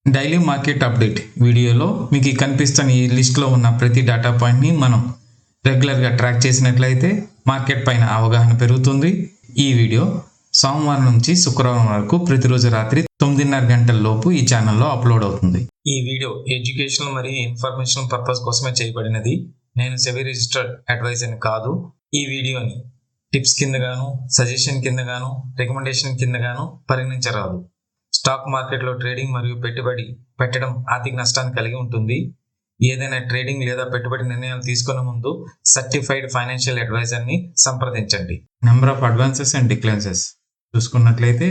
Daily market update వీడియోలో మీకు కనిపిస్తున్న ఈ లిస్ట్లో ఉన్న ప్రతి డేటా పాయింట్ని మనం రెగ్యులర్గా ట్రాక్ చేసినట్లయితే మార్కెట్ పైన అవగాహన పెరుగుతుంది. ఈ వీడియో సోమవారం నుంచి శుక్రవారం వరకు ప్రతిరోజు రాత్రి 9:30 గంటల లోపు ఈ ఛానల్లో అప్లోడ్ అవుతుంది. ఈ వీడియో ఎడ్యుకేషనల్ మరియు ఇన్ఫర్మేషన్ పర్పస్ కోసమే చేయబడినది. నేను సెబీ రిజిస్టర్డ్ అడ్వైజర్ని కాదు. ఈ వీడియోని టిప్స్ కిందగాను, సజెషన్ కిందగాను, రికమెండేషన్ కిందగాను పరిగణించరాదు. స్టాక్ మార్కెట్లో ట్రేడింగ్ మరియు పెట్టుబడి పెట్టడం ఆర్థిక నష్టాన్ని కలిగి ఉంటుంది. ఏదైనా ట్రేడింగ్ లేదా పెట్టుబడి నిర్ణయాలు తీసుకునే ముందు సర్టిఫైడ్ ఫైనాన్షియల్ అడ్వైజర్ని సంప్రదించండి. నెంబర్ ఆఫ్ అడ్వాన్సెస్ అండ్ డిక్లైన్సెస్ చూసుకున్నట్లయితే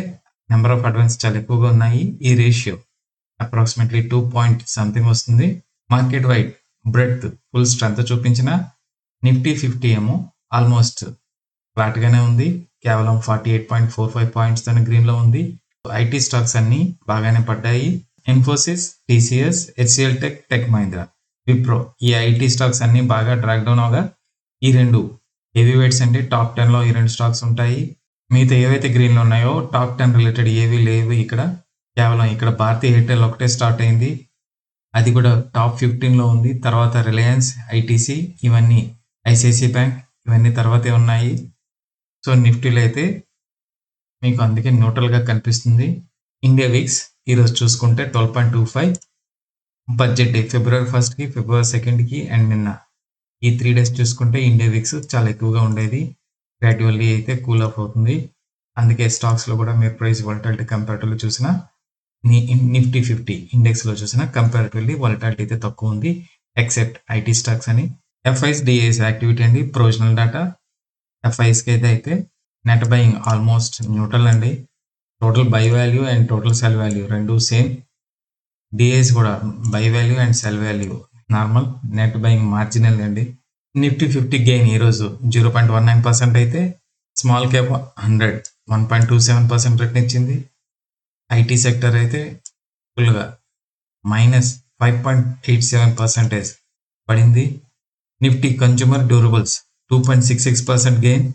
నెంబర్ ఆఫ్ అడ్వాన్స్ చాలా ఎక్కువగా ఉన్నాయి. ఈ రేషియో అప్రాక్సిమేట్లీ 2 పాయింట్ సంథింగ్ వస్తుంది. Market wide breadth full strength చూపించిన నిఫ్టీ 50 ఏమో ఆల్మోస్ట్ ఫ్లాట్గానే ఉంది. కేవలం 48.45 పాయింట్స్ తన గ్రీన్లో ఉంది. ఐటీ స్టాక్స్ అన్ని బాగానే పడ్డాయి. Infosys, TCS, HCl tech, tech Mahindra, Wipro ఈ ఐటీ స్టాక్స్ అన్ని బాగా డ్రాక్ డౌన్ అవగా ఈ రెండు హెవీ వెయిట్స్ అంటే టాప్ 10లో ఈ రెండు స్టాక్స్ ఉంటాయి. మిగతా ఏవైతే గ్రీన్లో ఉన్నాయో టాప్ 10 రిలేటెడ్ ఏవి లేవు. ఇక్కడ కేవలం ఇక్కడ భారతీయ ఎయిర్టెల్ ఒకటే స్టార్ట్ అయింది, అది కూడా టాప్ 15లో ఉంది. తర్వాత రిలయన్స్, ఐటీసీ, ఇవన్నీ ఐసిఐసిఐ బ్యాంక్ ఇవన్నీ తర్వాతే ఉన్నాయి. సో నిఫ్టీలో అయితే మీకు అందుకే న్యూట్రల్గా కనిపిస్తుంది. ఇండియా వీక్స్ ఈరోజు చూసుకుంటే 12.25 budget day February 1st, February 2nd and నిన్న ఈ 3 days చూసుకుంటే ఇండియా వీక్స్ చాలా ఎక్కువగా ఉండేది. గ్రాడ్యువల్లీ అయితే కూల్ ఆఫ్ అవుతుంది. అందుకే స్టాక్స్లో కూడా మీరు ప్రైస్ వాలటాలిటీ కంపారిటివ్లో చూసిన నిఫ్టీ 50 ఇండెక్స్లో చూసిన కంపారిటివ్లీ వాలటాలిటీ అయితే తక్కువ ఉంది, ఎక్సెప్ట్ ఐటీ స్టాక్స్ అని. ఎఫ్ఐస్ డిఐస్ యాక్టివిటీ అండి, ప్రొవిజనల్ డేటా. ఎఫ్ఐస్కి అయితే నెట్ బయింగ్ ఆల్మోస్ట్ న్యూట్రల్ అండి. Total by value and total cell value రెండు సేమ్. డిఐస్ కూడా by value and cell value normal, net buying marginal అండి. నిఫ్టీ 50 గెయిన్ ఈరోజు 0.19% అయితే స్మాల్ క్యాప్ 100 1.27% రిటర్న్ ఇచ్చింది. ఐటీ సెక్టర్ అయితే ఫుల్గా -5.87% పడింది. Nifty consumer durables 2.66% gain.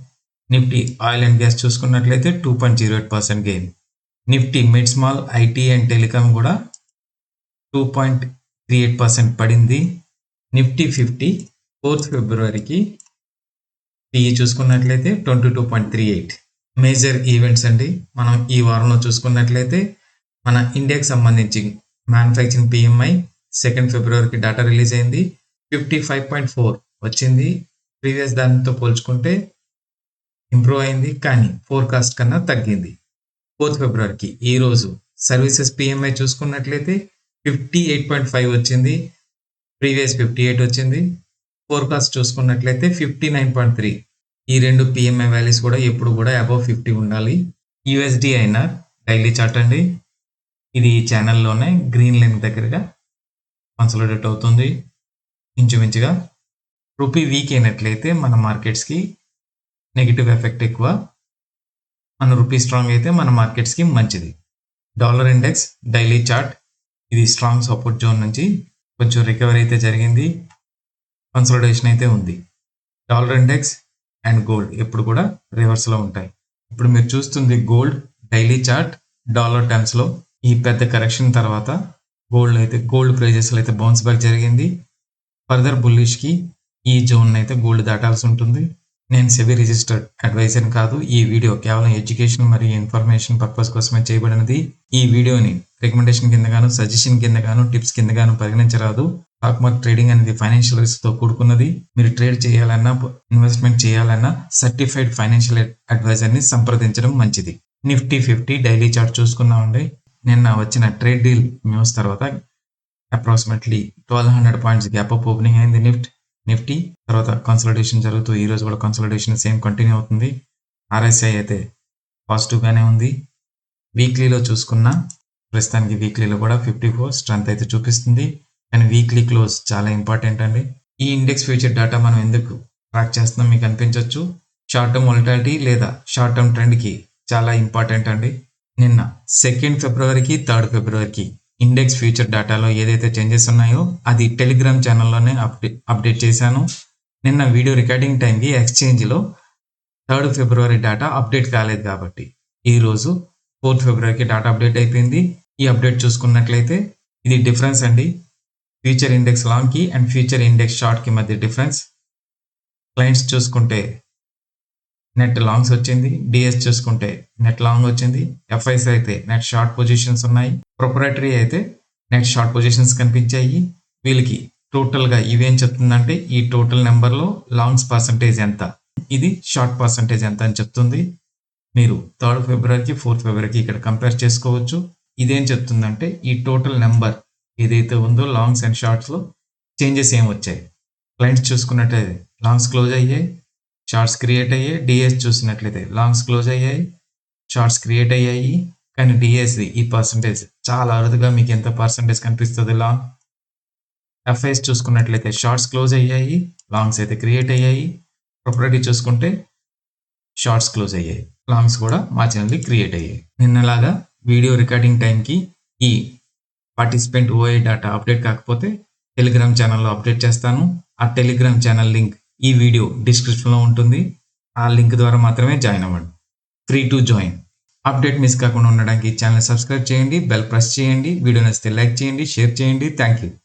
Nifty oil and gas చూసుకున్నట్లయితే 2.08% gain. Nifty mid small IT and telecom కూడా 2.38% పడింది. నిఫ్టీ 50 4th ఫిబ్రవరికి టీఈ చూసుకున్నట్లయితే 22.38. మేజర్ ఈవెంట్స్ అండి, మనం ఈ వారంలో చూసుకున్నట్లయితే మన ఇండియాకి సంబంధించి మ్యానుఫ్యాక్చరింగ్ పిఎంఐ 2nd ఫిబ్రవరికి డేటా రిలీజ్ అయింది. 55.4 వచ్చింది. ప్రీవియస్ దానితో పోల్చుకుంటే ఇంప్రూవ్ అయింది, కానీ ఫోర్కాస్ట్ కన్నా తగ్గింది. 4th ఫిబ్రవరికి ఈరోజు సర్వీసెస్ పిఎంఐ చూసుకున్నట్లయితే 58.5 వచ్చింది. ప్రీవియస్ 58 వచ్చింది. ఫోర్కాస్ట్ చూసుకున్నట్లయితే 59.3. ఈ రెండు పిఎంఐ వాల్యూస్ కూడా ఎప్పుడు కూడా అబవ్ 50 ఉండాలి. యూఎస్డి అయినా డైలీ చార్ట్ అండి, ఇది ఈ ఛానల్లోనే గ్రీన్ లైన్ దగ్గరగా కన్సాలిడేట్ అవుతుంది. ఇంచుమించుగా రూపీ వీక్ అయినట్లయితే మన మార్కెట్స్కి నెగిటివ్ ఎఫెక్ట్ ఎక్కువ, మన రూపీ స్ట్రాంగ్ అయితే మన మార్కెట్స్కి మంచిది. డాలర్ ఇండెక్స్ డైలీ చార్ట్, ఇది స్ట్రాంగ్ సపోర్ట్ జోన్ నుంచి కొంచెం రికవరీ అయితే జరిగింది, కన్సాలిడేషన్ అయితే ఉంది. డాలర్ ఇండెక్స్ అండ్ గోల్డ్ ఎప్పుడు కూడా రివర్స్లో ఉంటాయి. ఇప్పుడు మీరు చూస్తుంది గోల్డ్ డైలీ చార్ట్ డాలర్ టర్మ్స్లో. ఈ పెద్ద కరెక్షన్ తర్వాత గోల్డ్ ప్రైజెస్లో అయితే బౌన్స్ బ్యాక్ జరిగింది. ఫర్దర్ బుల్లిష్కి ఈ జోన్ అయితే గోల్డ్ దాటాల్సి ఉంటుంది. నేను సెబీ రిజిస్టర్డ్ అడ్వైజర్ కాదు. ఈ వీడియో కేవలం ఎడ్యుకేషన్ మరియు ఇన్ఫర్మేషన్ పర్పస్ కోసమే చేయబడినది. ఈ వీడియోని రికమెండేషన్ కిందగాను, సజెషన్ కిందగాను, టిప్స్ కిందగాను పరిగణించరాదు. స్టాక్ మార్కెట్ ట్రేడింగ్ అనేది ఫైనాన్షియల్ రిస్క్తో కూడుకున్నది. మీరు ట్రేడ్ చేయాలన్నా, ఇన్వెస్ట్మెంట్ చేయాలన్నా సర్టిఫైడ్ ఫైనాన్షియల్ అడ్వైజర్ని సంప్రదించడం మంచిది. నిఫ్టీ 50 డైలీ చార్ట్ చూసుకున్నామండి. నిన్న వచ్చిన ట్రేడ్ డీల్ న్యూస్ తర్వాత approximately 1200 points gap up opening అయింది నిఫ్టీ. తర్వాత కన్సాలిడేషన్ జరుగుతూ ఈరోజు కూడా కన్సాలిడేషన్ సేమ్ కంటిన్యూ అవుతుంది. ఆర్ఎస్ఐ అయితే పాజిటివ్గానే ఉంది. వీక్లీలో చూసుకున్న ప్రస్తుతానికి వీక్లీలో కూడా 54 స్ట్రెంత్ అయితే చూపిస్తుంది, కానీ వీక్లీ క్లోజ్ చాలా ఇంపార్టెంట్ అండి. ఈ ఇండెక్స్ ఫ్యూచర్ డేటా మనం ఎందుకు ట్రాక్ చేస్తున్నాం మీకు అనిపించవచ్చు. షార్ట్ టర్మ్ వాలటాలిటీ లేదా షార్ట్ టర్మ్ ట్రెండ్కి చాలా ఇంపార్టెంట్ అండి. నిన్న 2nd ఫిబ్రవరికి 3rd ఫిబ్రవరికి ఇండెక్స్ ఫ్యూచర్ డేటాలో ఏదైతే చేంజెస్ ఉన్నాయో అది టెలిగ్రామ్ ఛానల్లోనే అప్డేట్ చేశాను. నిన్న వీడియో రికార్డింగ్ టైంకి ఎక్స్చేంజ్లో 3rd ఫిబ్రవరి డేటా అప్డేట్ కాలేదు కాబట్టి ఈరోజు 4th ఫిబ్రవరికి డేటా అప్డేట్ అయిపోయింది. ఈ అప్డేట్ చూసుకున్నట్లయితే ఇది డిఫరెన్స్ అండి. ఫ్యూచర్ ఇండెక్స్ లాంగ్కి అండ్ ఫ్యూచర్ ఇండెక్స్ షార్ట్కి మధ్య డిఫరెన్స్. క్లయింట్స్ చూసుకుంటే నెట్ లాంగ్స్ వచ్చింది, డిఎస్ చూసుకుంటే నెట్ లాంగ్ వచ్చింది, ఎఫ్ఐస్ అయితే నెట్ షార్ట్ పొజిషన్స్ ఉన్నాయి, ప్రొపరేటరీ అయితే నెట్ షార్ట్ పొజిషన్స్ కనిపించాయి. వీళ్ళకి టోటల్గా ఇవేం చెప్తుందంటే ఈ టోటల్ నెంబర్లో లాంగ్స్ పర్సంటేజ్ ఎంత, ఇది షార్ట్ పర్సంటేజ్ ఎంత అని చెప్తుంది. మీరు 3rd ఫిబ్రవరికి 4th ఫిబ్రవరికి ఇక్కడ కంపేర్ చేసుకోవచ్చు. ఇదేం చెప్తుందంటే ఈ టోటల్ నెంబర్ ఏదైతే ఉందో లాంగ్స్ అండ్ షార్ట్స్లో చేంజెస్ ఏం వచ్చాయి. క్లయింట్స్ చూసుకున్నట్లయితే లాంగ్స్ క్లోజ్ అయ్యాయి, షార్ట్స్ క్రియేట్ అయ్యాయి. డిఎస్ చూసినట్లయితే లాంగ్స్ క్లోజ్ అయ్యాయి, షార్ట్స్ క్రియేట్ అయ్యాయి. కానీ డిఎస్ ఈ పర్సంటేజ్ చాలా అరుదుగా మీకు ఎంత పర్సంటేజ్ కనిపిస్తుంది లాంగ్. ఎఫ్ఐస్ చూసుకున్నట్లయితే షార్ట్స్ క్లోజ్ అయ్యాయి, లాంగ్స్ అయితే క్రియేట్ అయ్యాయి. ప్రొపరేటరీ చూసుకుంటే షార్ట్స్ క్లోజ్ అయ్యాయి, లాంగ్స్ కూడా మార్జినల్లీ క్రియేట్ అయ్యాయి. నిన్నలాగా వీడియో రికార్డింగ్ టైంకి ఈ పార్టిసిపెంట్ ఓఐ డేటా అప్డేట్ కాకపోతే టెలిగ్రామ్ ఛానల్లో అప్డేట్ చేస్తాను. ఆ టెలిగ్రామ్ ఛానల్ లింక్ ఈ వీడియో డిస్క్రిప్షన్లో ఉంటుంది. ఆ లింక్ ద్వారా మాత్రమే జాయిన్ అవ్వండి. Free to join. Update miss కాకుండా ఉండడానికి ఛానల్ సబ్స్క్రైబ్ చేయండి, బెల్ ప్రెస్ చేయండి, వీడియో నచ్చితే లైక్ చేయండి, షేర్ చేయండి. Thank you.